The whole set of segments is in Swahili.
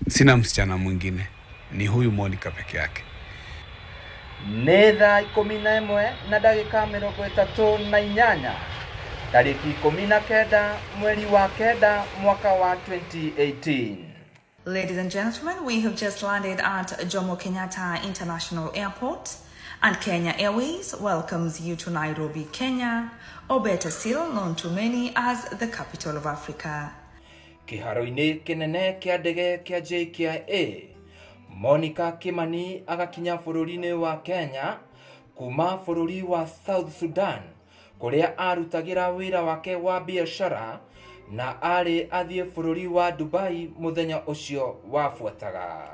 Sina msichana mwingine, ni huyu Monica peke yake. Nĩ thaa 11:38 tariki 19 mweri wa kenda mwaka wa 2018. Ladies and gentlemen, we have just landed at Jomo Kenyatta International Airport, and Kenya Airways welcomes you to Nairobi, Kenya, or better still known to many as the capital of Africa. Kiharo-ini kinene kia ndege kia JKIA, Monica Kimani agakinya bururi-ini wa Kenya kuma bururi wa South Sudan, kuria arutagira wira wake wa biashara na ari athie bururi wa Dubai muthenya ucio wafuataga.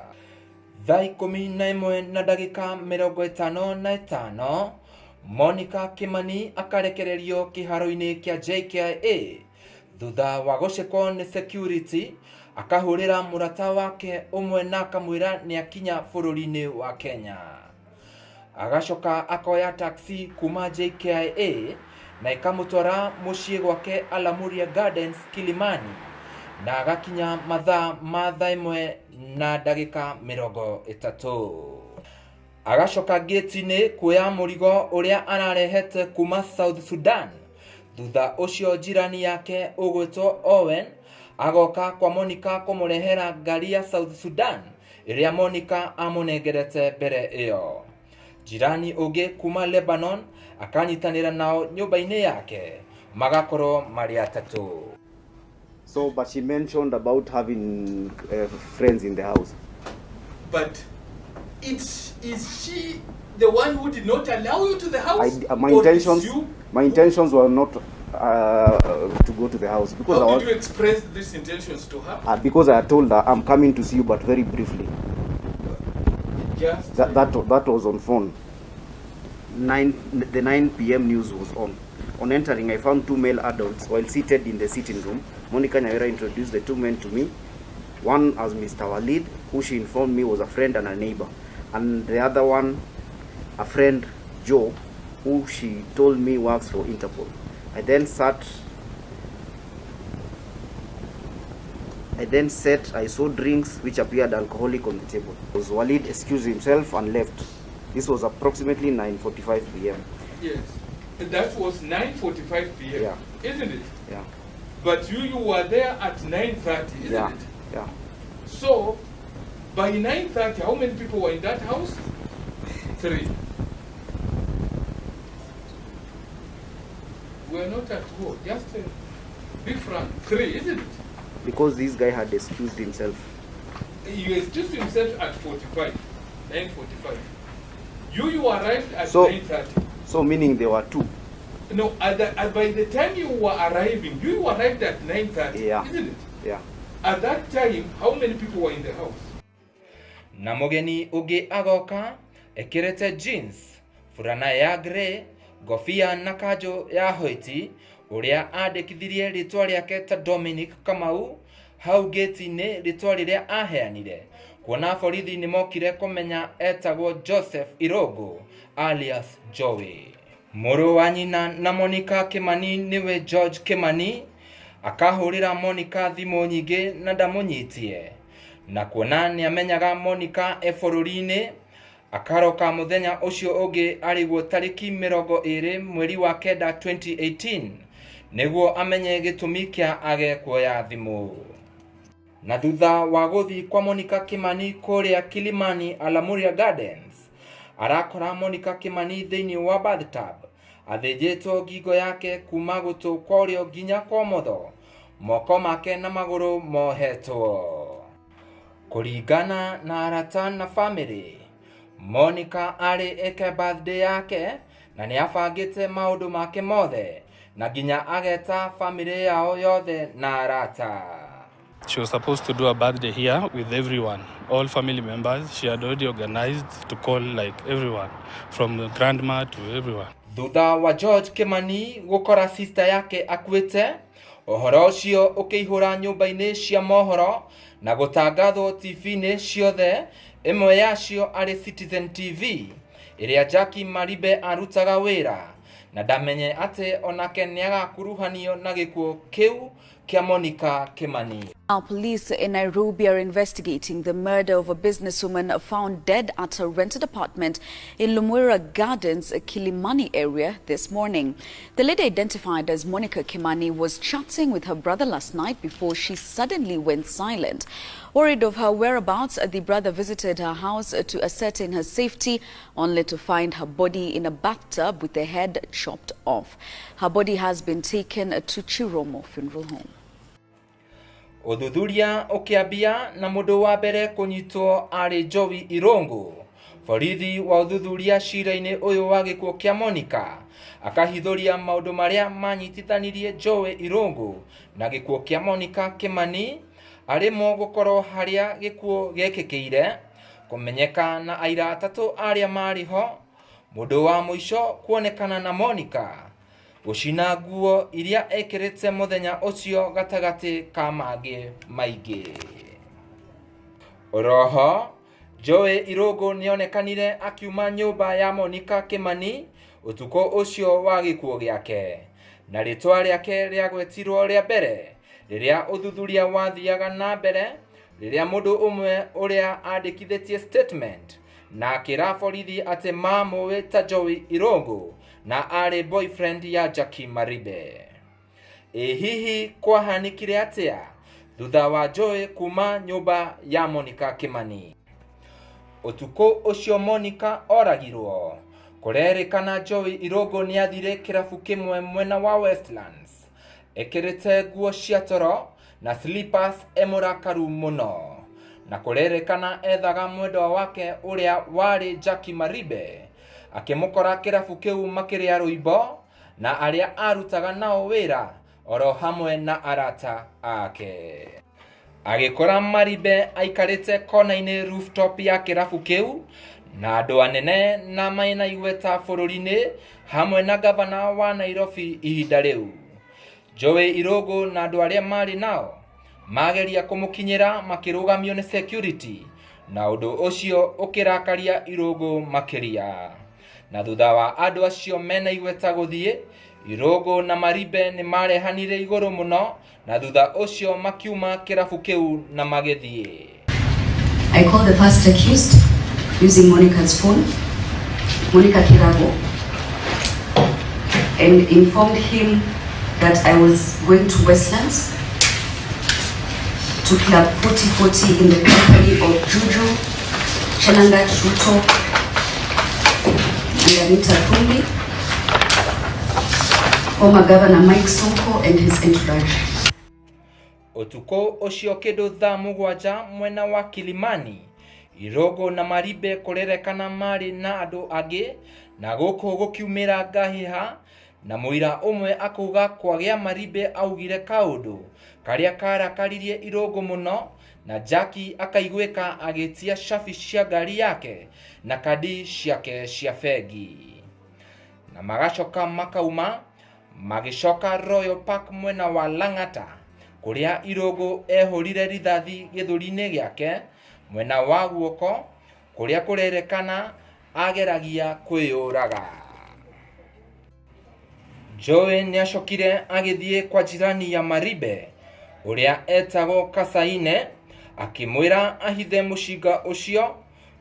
Thaa 11:55 Monica Kimani akarekererio kiharo-ini kia JKIA thutha wa gucekwo ni security, akahurira murata wake umwe na akamwira ni akinya bururi-ini wa Kenya. Agacoka akoya taxi kuma JKIA na ikamutwara muciĩ gwake Alamuria Gardens Kilimani, na agakinya mathaa ma 1:30. Agacoka gate-ini kuoya murigo uria ararehete kuma South Sudan. Thutha ucio jirani yake ugwitwo Owen agoka kwa Monica kumurehera ngari ya South Sudan iria Monica amunengerete mbere iyo. Jirani uge kuma Lebanon akanyitanira nao nyumba-ini yake, magakorwo mari atatu. So, but she mentioned about having friends in the house. But is she the one who did not allow you to the house? My intentions were not to go to the house. Because how did you express these intentions to her? Because I told her I'm coming to see you, but very briefly. Just that was on phone. The 9 p.m. news was on. On entering, I found two male adults while seated in the sitting room. Monica Nyawira introduced the two men to me. One as Mr. Walid, who she informed me was a friend and a neighbor, and the other one, a friend, Joe, who she told me works for Interpol. I then said I saw drinks which appeared alcoholic on the table. Walid excused himself and left. This was approximately 9:45 p.m. Yes, that was 9:45 p.m. Yeah. Isn't it? Yeah. But you were there at 9:30, isn't yeah. it? Yeah. So, by 9:30, how many people were in that house? 3. We're not at war, just be frank. 3, isn't it? Because this guy had excused himself. He excused himself at 9:45. You arrived at 9:30. So meaning there were 2. No, by the time you were arriving, you arrived at 9:30, yeah. Isn't it? Yeah. At that time, how many people were in the house? Na mugeni ugi agoka ekirete jeans, furana ya grey, gofia na kajo ya hoiti, uria andikithirie ritwa riake ta Dominic Kamau hau gate-ini, ritwa riria aheanire. Kuona borithi ni mokire kumenya etagwo Joseph Irungu alias Jowie. Muru wa nyina na Monica Kimani niwe George Kimani. Akahurira Monica thimu nyingi na ndamunyitie, na kuona ni amenyaga Monica bururi-ini, akaroka muthenya ucio ungi ariguo tariki 20 mweri wa kenda 2018 niguo amenye gitumi kia age kuoya thimu. Na thutha wa guthi kwa Monica Kimani kuria Kilimani Alamuria Gardens, arakora Monica Kimani thiini wa bathtub athinjitwo ngingo yake kuma gutu kwa urio nginya kwa motho, moko make na maguru mohetwo. Kuringana na arata na family, Monica ari eke birthday yake na ni abangite maundu make mothe na nginya ageta family yao yothe na arata. She was supposed to do a birthday here with everyone, all family members. She had already organized to call like everyone, from the grandma to everyone. Thutha wa George Kimani gukora sister yake akuite, ohoro ucio ukiihura nyumba-ini cia mohoro na gutangathwo TV-ini ciothe, imwe yacio ari Citizen TV iria Jackie Maribe arutaga wira, na ndamenye ati onake ni agakuruhanio na gikuo kiu kia Monica Kimani. Our police in Nairobi are investigating the murder of a businesswoman found dead at her rented apartment in Lumwera Gardens, Kimani area this morning. The lady, identified as Monica Kimani, was chatting with her brother last night before she suddenly went silent. Worried of her whereabouts, the brother visited her house to ascertain her safety, only to find her body in a bathtub with the head chopped off. Her body has been taken to Chiromo Funeral Home. Uthuthuria ukiambia na mundu wa mbere kunyitwo ari Jowie Irungu. Borithi wa uthuthuria cira-ini uyu wa gikuo kia Monica akahithuria maundu maria manyitithanirie Jowie Irungu na gikuo kia Monica Kimani, arimo gukorwo haria gikuo gekekeire, kumenyeka na aira atatu aria mariho, mundu wa muico kuonekana na Monica gucina nguo iria ekirite muthenya ucio gatagati ka mangi maingi. Oroho Jowie Irungu nionekanire akiuma nyumba ya Monica Kimani utuko ucio wa gikuo giake, na ritwa riake ria gwetirwo ria mbere riria uthuthuria wathiaga na mbere, riria mundu umwe uria andikithitie statement na akira borithi ati mamuwe ta Jowie Irungu na ari boyfriend ya Jackie Maribe. Hihi kwahanikire atia thutha wa Jowie kuma nyumba ya Monica Kimani? Utuko ucio Monica oragirwo, kurerikana Jowie Irungu ni athire kirabu kimwe mwena wa Westlands ekirite nguo cia toro na slippers emurakaru muno, na kurerikana ethaga mwendwa wake uria wari Jackie Maribe akimukora kirabu kiu makiria rwimbo na aria arutaga nao wira oro hamwe na arata ake. Agikora Maribe aikarite kona-ini rooftop ya kirabu kiu na andu anene na maina igweta bururi-ini hamwe na gavana wa Nairobi ihinda riu. Jowie Irungu na andu aria mari nao mageria kumukinyira makirugamio ni security, na undu ucio ukirakaria Irungu makiria. Na thutha wa andu acio mena igweta guthie, Irungu na Maribe ni marehanire iguru muno, na thutha ucio makiuma kirabu kiu na magithie. I called the first accused using Monica's phone, Monica Kuraga, and informed him that I was going to Westlands to Club 4040 in the company of Juju, Chalanga Ruto, and Anita Kumbi, former Governor Mike Sonko and his entourage. Utuko ucio kindu thaa mugwanja mwena wa Kilimani, Irungu na Maribe kurerekana mari na andu angi, na guku gukiumira ngahiha, na muira umwe akuga kwagia Maribe augire kaundu karia karakaririe Irungu muno, na Jackie akaigwika agitia shafi cia ngari yake na kadi ciake cia fegi. Na magacoka makauma magicoka Royal Park mwena wa Lang'ata, kuria Irungu ehurire rithathi githuri-ini giake mwena wa guoko, kuria kurerekana ageragia kwiyuraga. Jowie niacokire agithie kwa jirani ya Maribe uria etagwo Kasaine, akimwira ahithe mushinga ucio,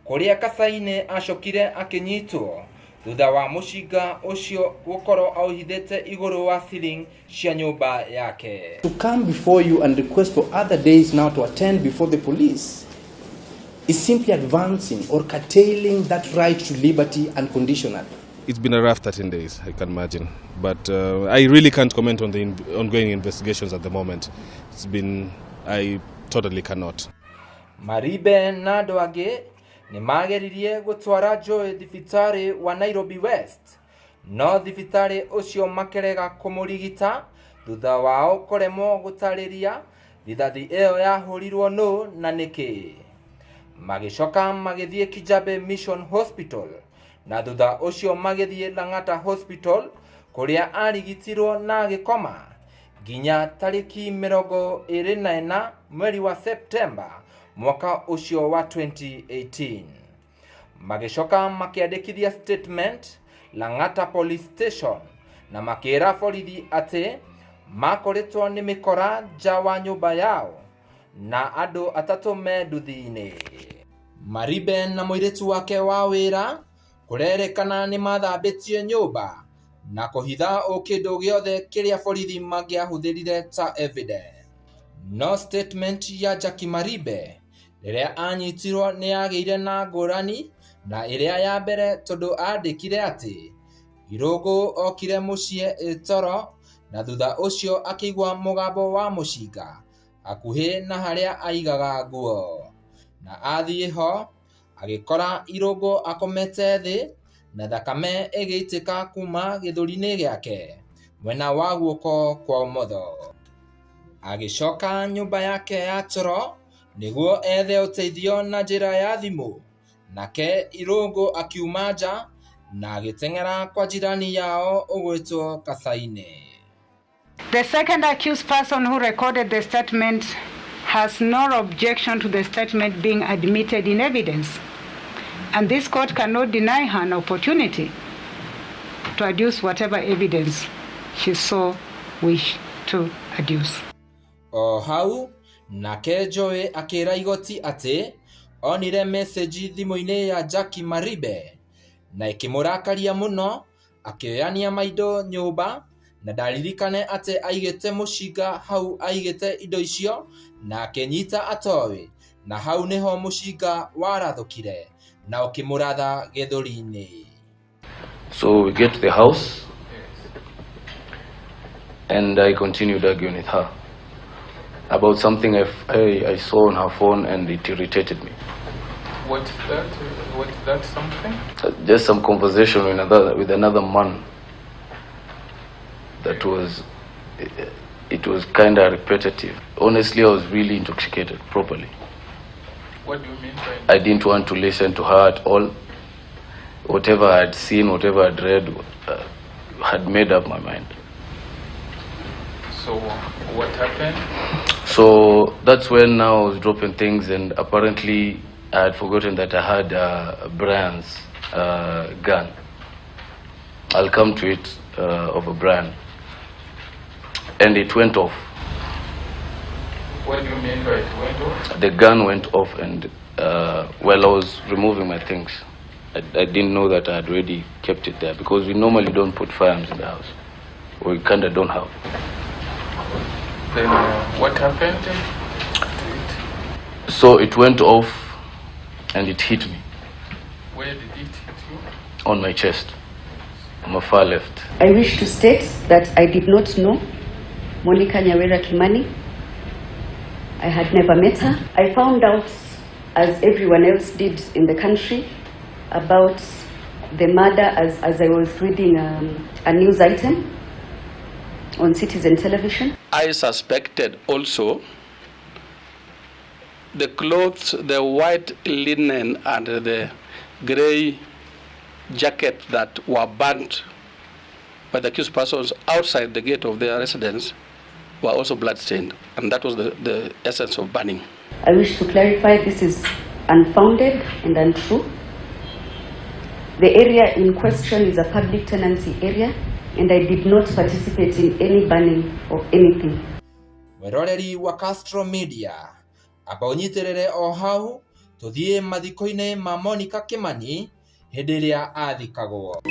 kuria Kasaine acokire akinyitwo thutha wa mushinga ucio gukorwo auhithite iguru wa ceiling cia nyumba yake. To come before you and request for other days now to attend before the police is simply advancing or curtailing that right to liberty unconditionally. It's been a rough 13 days, I can imagine. But I really can't comment on the ongoing investigations at the moment. I totally cannot. Maribe na andu angi ni mageririe gutwara Jowie thibitari wa Nairobi West, no thibitari ucio makerega kumurigita thutha wao kuremwo gutariria rithathi iyo yahurirwo no na niki. Magicoka magithie Kijabe Mission Hospital, na thutha ucio magithie Lang'ata Hospital kuria arigitirwo na gikoma ginya tariki 24 mweri wa September mwaka ucio wa 2018. Magicoka makiandikithia statement Lang'ata Police Station na makira borithi ati makoretwo ni mikora nja wa nyumba yao, na andũ atatũ me nduthi-inĩ. Maribe na mũirĩtu wake wa wĩra kũrerĩkana nĩ mathambĩtie nyũmba na kũhitha o kĩndũ gĩothe kĩrĩa borithi mangĩahũthĩrire ta evidence. No statement ya Jackie Maribe rĩrĩa anyitirwo nĩ yagĩire na ngũrani na ĩrĩa ya mbere tondũ andĩkire atĩ Irungu okire mũciĩ toro na thutha ũcio akĩigua mũgambo wa mũcinga hakuhĩ na harĩa aigaga nguo, na athiĩ ho agĩkora Irungu akomete thĩ na thakame ĩgĩitĩka kuma gĩthũri-inĩ gĩake mwena wa guoko kwa ũmotho. Agĩcoka nyũmba yake ya toro nĩguo ethe ũteithio na njĩra ya thimũ, nake Irungu akiuma nja na agĩteng'era kwa jirani yao ũgwĩtwo Kasaine. The second accused person who recorded the statement has no objection to the statement being admitted in evidence, and this court cannot deny her an opportunity to adduce whatever evidence she so wished to adduce. O hau nake Jowie akĩra Igoti atĩ onire message thimũ-inĩ ya Jackie Maribe na ikĩmũrakaria mũno, akĩoyania maindo nyũmba na ndaririkane atĩ aigĩte mũcinga hau aigĩte indo icio na akĩnyita atoĩ, na hau nĩho mũcinga warathũkire na ũkĩmũratha gĩthũri-inĩ. So we get to the house and I continued arguing with her about something I saw on her phone, and it irritated me. What's that? What's that something? Just some conversation with another man. That was, it was kind of repetitive. Honestly, I was really intoxicated properly. What do you mean by that? I didn't want to listen to her at all. Whatever I had seen, whatever I had read, had made up my mind. So what happened? So that's when now I was dropping things, and apparently I had forgotten that I had Brian's gun. I'll come to it, of a Brian. And it went off. What do you mean by it went off? The gun went off, and while I was removing my things, I didn't know that I had already kept it there, because we normally don't put firearms in the house. We kind of don't have. Then what happened to it? So it went off and it hit me. Where did it hit you? On my chest, on my far left. I wish to state that I did not know Monica Nyawera Kimani. I had never met her. I found out, as everyone else did in the country, about the murder as I was reading a news item on Citizen Television. I suspected also the clothes, the white linen and the gray jacket that were burnt by the accused persons outside the gate of their residence were also bloodstained, and that was the essence of burning. I wish to clarify this is unfounded and untrue. The area in question is a public tenancy area, and I did not participate in any burning of anything. Weroreri wa Castro Media abaũnyitĩrĩre o hau tũthiĩ mathiko-inĩ ma Monica Kimani hĩndĩ ĩrĩa athikagwo.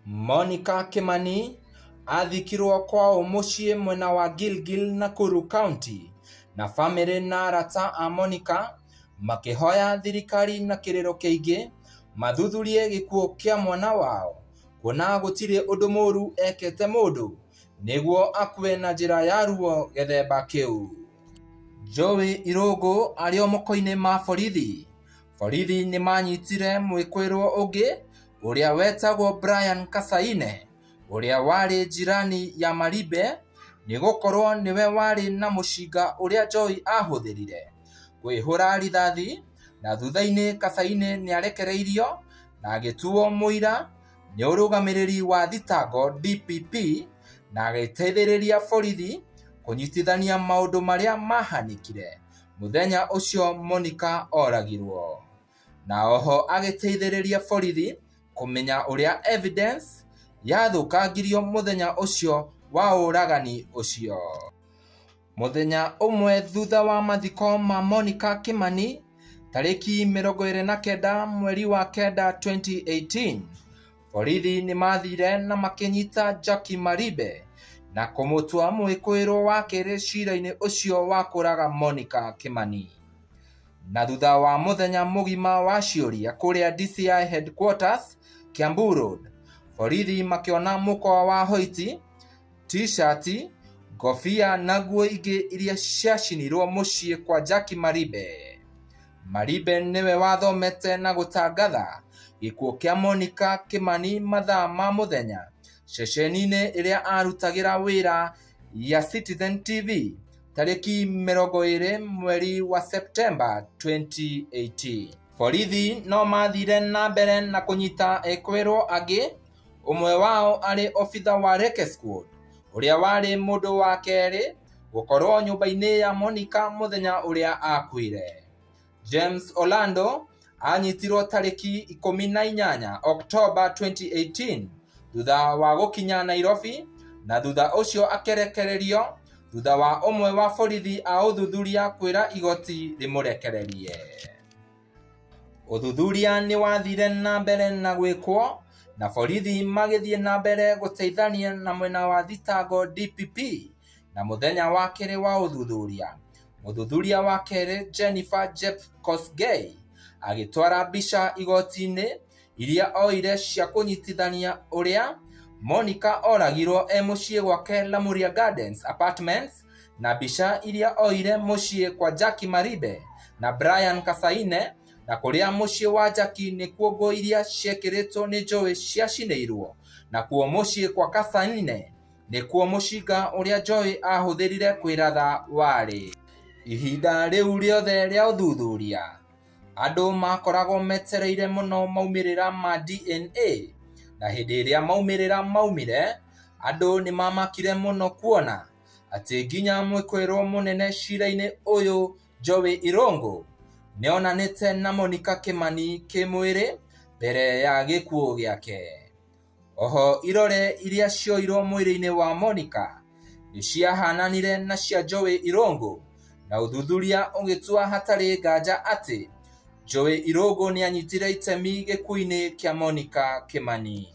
Monica Kimani athikirwo kwao mũciĩ mwena wa Gilgil Nakuru County, na family na arata a Monica makĩhoya thirikari na kĩrĩro kĩingĩ mathuthurie gĩkuũ kĩa mwana wao, kuona gũtirĩ ũndũ mũru ekete mũndũ nĩguo akue na njĩra ya ruo gĩthemba kĩu. Jowie Irungu arĩ o moko-inĩ ma borithi. Borithi nĩ manyitire mwĩkũĩrwo ũngĩ ũrĩa wetagwo Brian Kasaine, ũrĩa warĩ jirani ya Maribe, nĩ gũkorwo nĩwe warĩ na mũcinga ũrĩa Jowie ahũthĩrire kwĩhũra rithathi, na thutha-inĩ Kasaine nĩ arekereirio na agĩtuo mũira nĩ ũrũgamĩrĩri wa thitango DPP, na agĩteithĩrĩria borithi kũnyitithania maũndũ marĩa mahanĩkire mũthenya ũcio Monica oragirwo, na oho agĩteithĩrĩria borithi kumenya uria evidence yathukangirio muthenya ucio wa uragani ucio. Muthenya umwe thutha wa mathiko ma Monica Kimani tariki 29 mweri wa 9 2018, borithi ni mathire na makinyita Jackie Maribe na kumutua mwikuiro wa kere cira-ini ucio wa kuraga Monica Kimani. Na thutha wa muthenya mugima wa ciuria kuria DCI headquarters Kiambu Road, borithi makiona mukwa wa hoiti, t-shirt, ngofia na nguo ingi iria ciacinirwo mucii kwa Jackie Maribe. Maribe niwe wathomete na gutangatha gikuo kia Monica Kimani mathaa ma muthenya ceceni-ini iria arutagira wira ya Citizen TV tariki 20 mweri wa Septemba 2018. Borithi no mathire na mbere na kunyita ekwero angi, umwe wao ari ofitha wa Reke Squad uria wari mundu wa keri gukorwo nyumba-ini ya Monica muthenya uria akuire. James Orlando anyitirwo tariki 18 Oktoba 2018 thutha wa gukinya Nairobi, na thutha ucio akerekererio thutha wa umwe wa borithi a uthuthuria kwira igoti rimurekererie. Uthuthuria ni wathire na mbere na gwikwo na borithi magithie na mbere guteithania na mwena wa thitango DPP, na muthenya wa kere wa uthuthuria muthuthuria wa kere Jennifer Kosgei agitwara bica igoti-ini iria oire cia kunyitithania uria Monica oragirwo mucii gwake Lamuria Gardens Apartments, na bica iria oire mucii kwa Jackie Maribe na Brian Kasaine, na kuria mucii wa Jackie ni kuo iria ciekiritwo ni Jowie ciacineirwo, na kuo mucii kwa Kasaine ni kuo mucinga uria Jowie ahuthirire kwiratha wari. Ihinda riu riothe ria uthuthuria andu makoragwo metereire muno maumirira ma DNA, na hindi iria maumirira maumire andu ni mamakire muno kuona ati nginya mwikwiro munene cira-ini uyu Jowie Irungu ni onanite na Monica Kimani kimwiri mbere ya gikuo giake. Oho irore iria cioirwo mwiri-ini wa Monica ni ciahananire na cia Jowie Irungu, na uthuthuria ugitua hatari nganja ati Jowie Irungu ni anyitire itemi gikuo-ini kia Monica Kimani.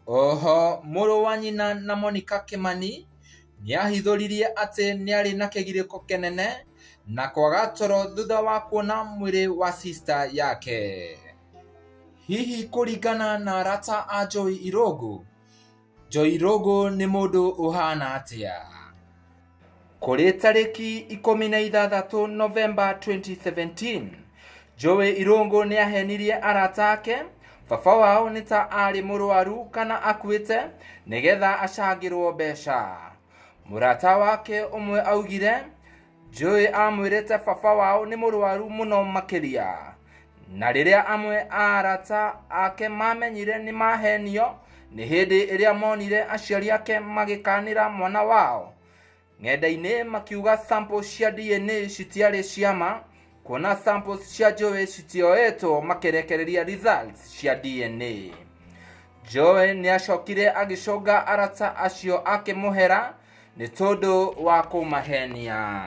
Oho muru wa nyina na Monica Kimani ni ahithuririe ati ni ari na kigiriko kenene na kwaga toro thutha wa kuona mwiri wa sister yake. Hihi kuringana na arata a Jowie Irungu, Jowie Irungu ni mundu uhana atia? Kuri tariki 16 Novemba 2017, Jowie Irungu ni ahenirie arata ake baba wao ni ta ari murwaru kana akuite nigetha acangirwo mbeca. Murata wake umwe augire Jowie amwirite baba wao ni murwaru muno makiria, na riria amwe arata ake mamenyire ni mahenio ni hindi iria monire aciari ake magikanira mwana wao. Ng'enda-ini makiuga samples cia DNA citiari ciama, kuona samples cia Jowie citioetwo makirekereria results cia DNA. Jowie ni acokire agicunga arata acio akimuhera ni tondu wa kumahenia.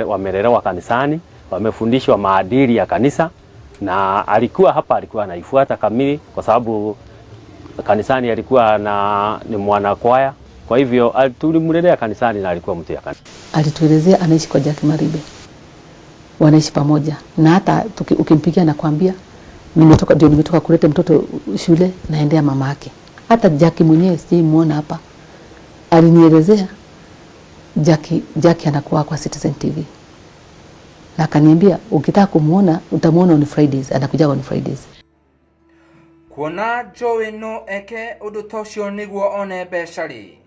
Wamelelewa kanisani, wamefundishwa maadili ya kanisa, na alikuwa hapa alikuwa anaifuata kamili kwa sababu kanisani alikuwa ni mwana kwaya. Kwa hivyo tulimlelea kanisani na alikuwa mtu ya kanisa. Alituelezea anaishi kwa Jackie Maribe, wanaishi pamoja, na hata ukimpigia na kwambia nimetoka kuleta mtoto shule naendea mama yake. Hata Jackie mwenyewe simuona hapa, alinielezea Jackie anakuwa kwa Citizen TV, na akaniambia ukitaka kumuona utamuona on Fridays, anakuja on Fridays. Kuona Jowie no eke undu tocio niguo one mbeca ri,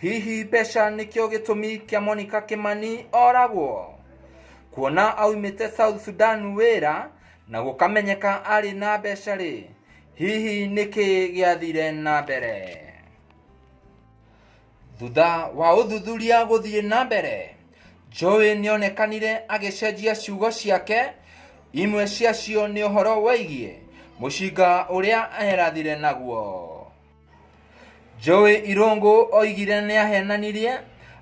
hihi mbeca nikio gitumi kia Monica Kimani oragwo? Kuona aumite South Sudan wira na gukamenyeka ari na mbeca ri, hihi niki giathire na mbere? Thutha wa uthuthuria guthie na mbere, Jowie nionekanire agicenjia ciugo ciake. Imwe ciacio ni uhoro weigie mushinga uria aherathire naguo. Jowie Irungu oigire ni ahenanirie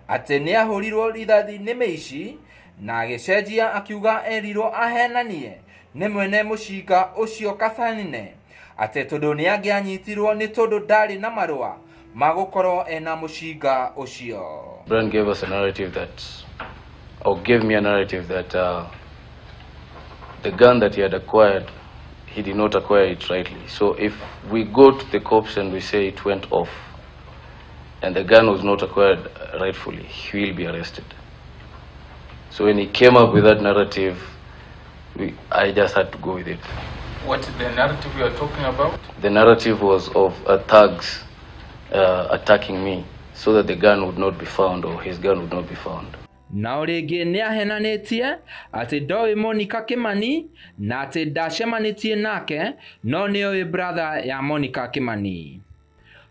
ati ni ahurirwo rithathi ni meici na agicenjia akiuga erirwo ahenanie ni mwene mushinga ucio kasanine ati tondu ni angianyitirwo ni tondu ndari na marua magukorwo ena mushinga ucio. Brian gave us a narrative that, or gave me a narrative that the gun that he had acquired, he did not acquire it rightly. So if we go to the cops and we say it went off and the gun was not acquired rightfully, he will be arrested. So when he came up with that narrative, I just had to go with it. What the narrative you are talking about? The narrative was of thugs attacking me so that the gun would not be found, or his gun would not be found. Na oringi ni ahenanitie ati ndoi Monica Kimani na ati ndacemanitie nake no ni brother ya Monica Kimani.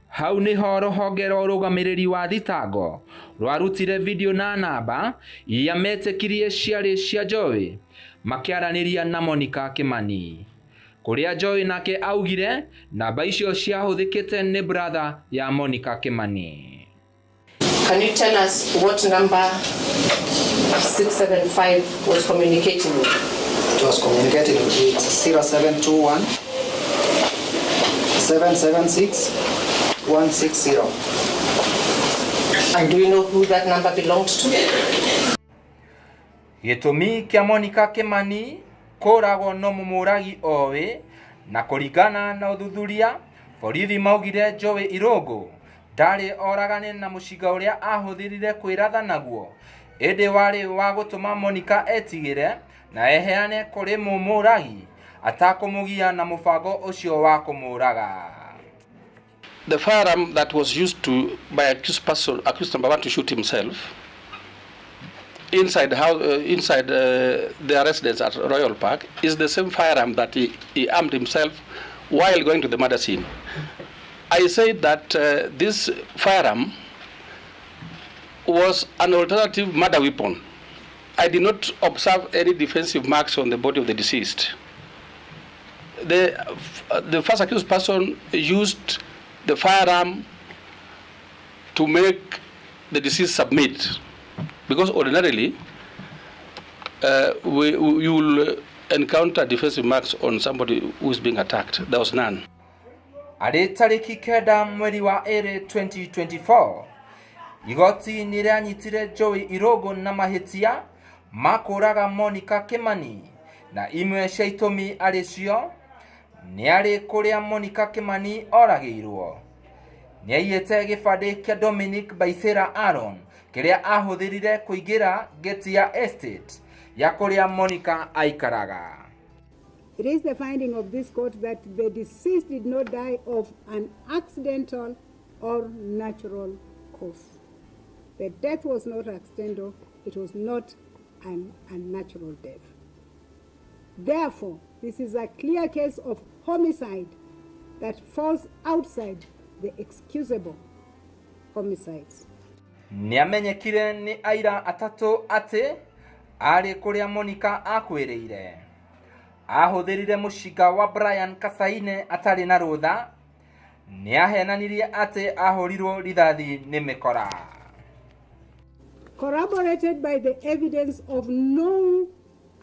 Hau niho ruhonge rwa urugamiriri wa thitango rwarutire video na namba iria metikirie ciari cia Jowie makiaraniria na Monica Kimani, kuria Jowie nake augire namba icio ciahuthikite ni brother ya Monica Kimani. Can you tell us what number 675 was communicating with? It was communicating with 0721 776 160. And do you know who that number belonged to? Gitumi kia Monica Kimani kuragwo no mumuragi owe na kuringana na uthuthuria borithi maugire Jowie Irungu ndari oragane na mushinga uria ahuthirire kwiratha naguo indi wari wa gutuma Monica etigire na eheane kuri mumuragi atakumugia na mubango ucio wa kumuraga. The firearm that was used by accused number one to shoot himself inside their residence at Royal Park is the same firearm that he armed himself while going to the murder scene. I said that this firearm was an alternative murder weapon. I did not observe any defensive marks on the body of the deceased. The first accused person used the firearm to make the deceased submit, because ordinarily you will encounter defensive marks on somebody who is being attacked. There was none. Ari tariki kenda mweri wa 2024 Igoti niranyitire Jowie Irungu na mahitia makuraga Monica Kimani na imwe cia itumi aricio ni ari kuria Monica Kimani oragirwo. Ni aiyete gibande kia Dominic Baisera Aaron kiria ahuthirire kuingira gate ya estate ya kuria Monica aikaraga. It is the finding of this court that the deceased did not die of an accidental or natural cause. The death was not accidental, it was not an unnatural death. Therefore, this is a clear case of homicide that falls outside the excusable homicides. Niamenyekire ni aira atatu ate ari kuria Monica akwiriire. Ahuthirire mushinga wa Brian Kasaine atari na rutha ni ahenanirie ate ahurirwo rithathi ni mikora. Corroborated by the evidence of no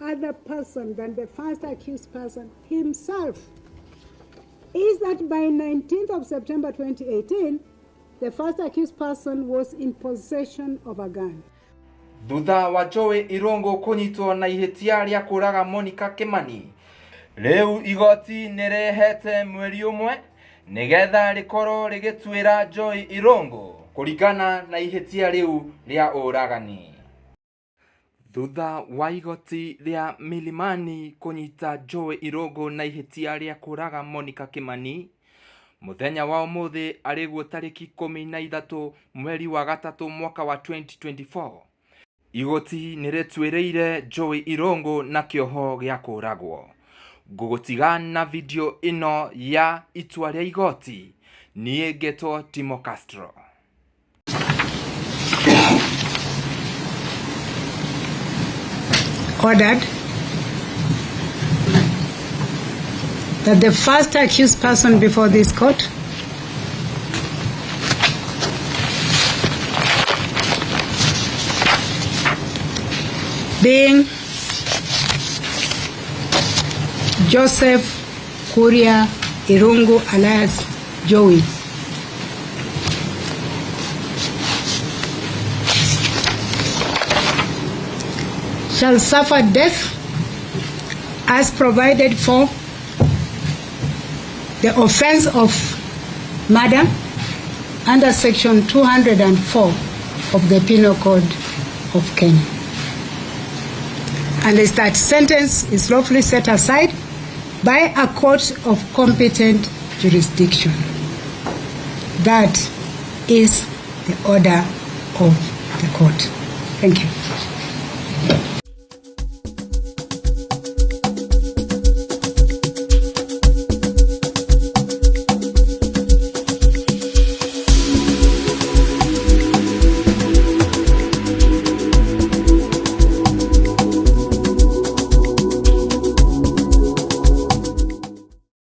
other person than the first accused person himself is that by 19th of September 2018 the first accused person was in possession of a gun. Thutha wa Jowie Irungu kunyitwo na ihitia ria kuraga Monica Kimani, riu igoti nirehete mweri umwe nigetha rikorwo rigitwira Jowie Irungu kuringana na ihitia riu ria uragani. Thutha wa igoti ria Milimani kunyita Jowie Irungu na ihitia ria kuraga Monica Kimani, muthenya wa umuthi ariguo tariki 13 mweri wa gatatu mwaka wa 2024, igoti niretwireire Jowie Irungu na kioho gia kuragwo. Ngugutiga na video ino ya Itua ria igoti, nie ngetwo Timo Castro. Ordered. that the first accused person before this court being Joseph Kuria Irungu alias Jowie, shall suffer death as provided for the offense of murder under section 204 of the Penal Code of Kenya. And that sentence is lawfully set aside by a court of competent jurisdiction. That is the order of the court. Thank you.